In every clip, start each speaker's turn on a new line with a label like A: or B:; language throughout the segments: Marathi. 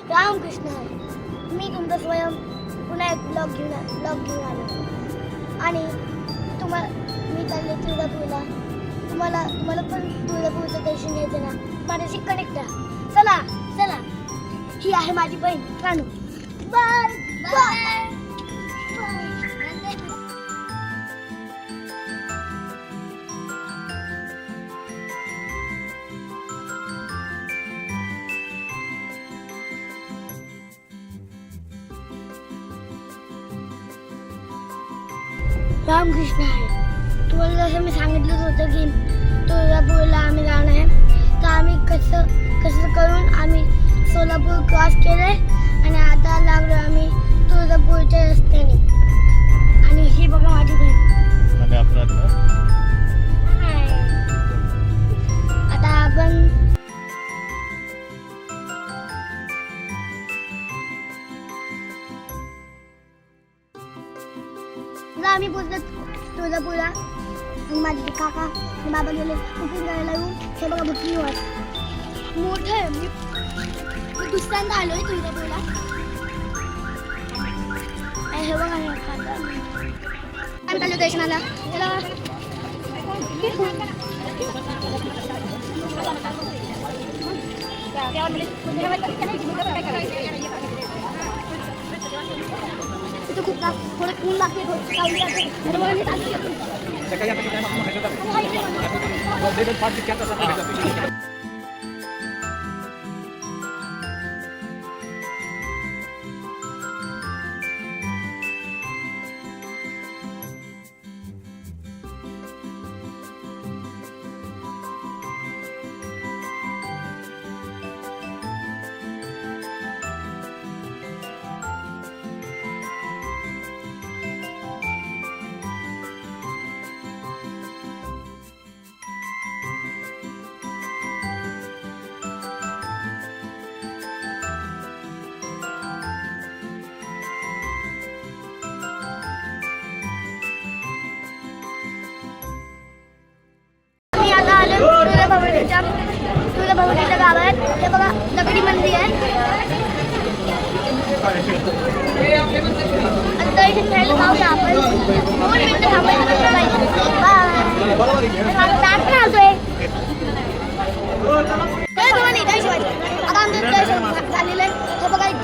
A: रामकृष्ण हरी. मी तुमचं स्वयं पुन्हा एक ब्लॉग घेऊन आलो आणि मी चालले तुळजापूरला. तुम्हाला पण तुळजापूरचं दर्शन घ्यायचं ना, माझ्याशी कनेक्ट राहा. चला ही आहे माझी बहीण रानू. Bye bye. रामकृष्ण आहे. तुम्हाला जसं मी सांगितलं होतं की तुळजापूरला आम्ही जाणार आहे, तर आम्ही कसं करून आम्ही सोलापूर क्रॉस केलंय आणि आता लागलो आम्ही तुळजापूरच्या रस्त्याने. आणि ही बघा माझी बहीण. आता आपण आम्ही पोचलो तुळजापूरला. माझे काका आणि बाबा गेले बुकिंग करायला येऊन. हे बघा बुकिंग मोठं आहे. मी दुसऱ्यांदा आलोय तुळजापूरला. हे बघा आम्ही चाललो दर्शनाला. खूप थोडं ऊन लागते. तुळजाभवानीच्या गावात हे बघा दगडी मंदिर आहे. दर्शन घ्यायला जाऊया आपण. 2 मिनिटं थांबायचं. भवानी जय शिवाजी. आता आमचं दर्शन झालेलं आहे. हे बघा एक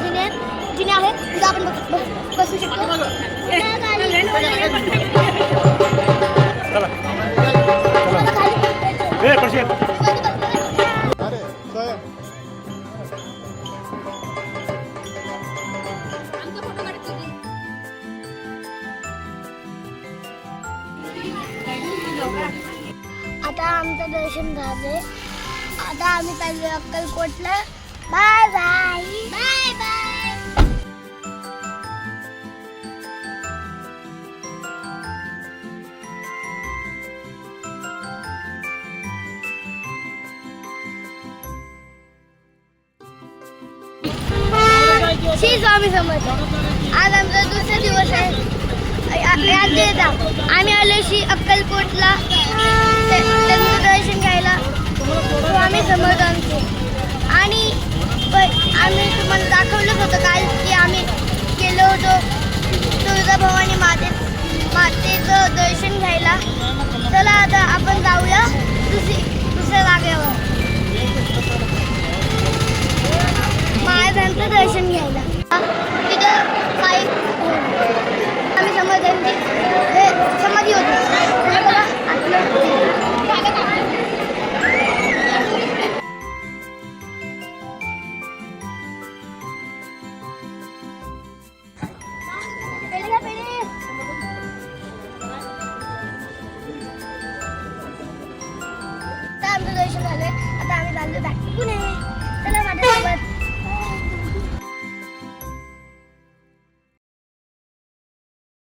A: जिने आहे तिथं आपण बसू शकतो. आता आमचं दर्शन झाले. आता आम्ही चाललो अक्कलकोटला. Bye bye bye bye. Shri Swami Samarth. आज आमचा दुसरा दिवस आहे. आम्ही आलो श्री अक्कलकोटला दर्शन घ्यायला. स्वामी समर्थांचे. आणि आम्ही तुम्हाला दाखवलंच होतं काल की आम्ही गेलो होतो तुळजाभवानी मातेचं दर्शन घ्यायला. चला आता आपण जाऊया दुसऱ्या जागेवर महाराजांचं दर्शन घ्यायला. तिथं काही आम्ही समर्थांची समाधी होती. आमचं दर्शन झालंय. आता आम्ही चाललो बॅक टू पुणे.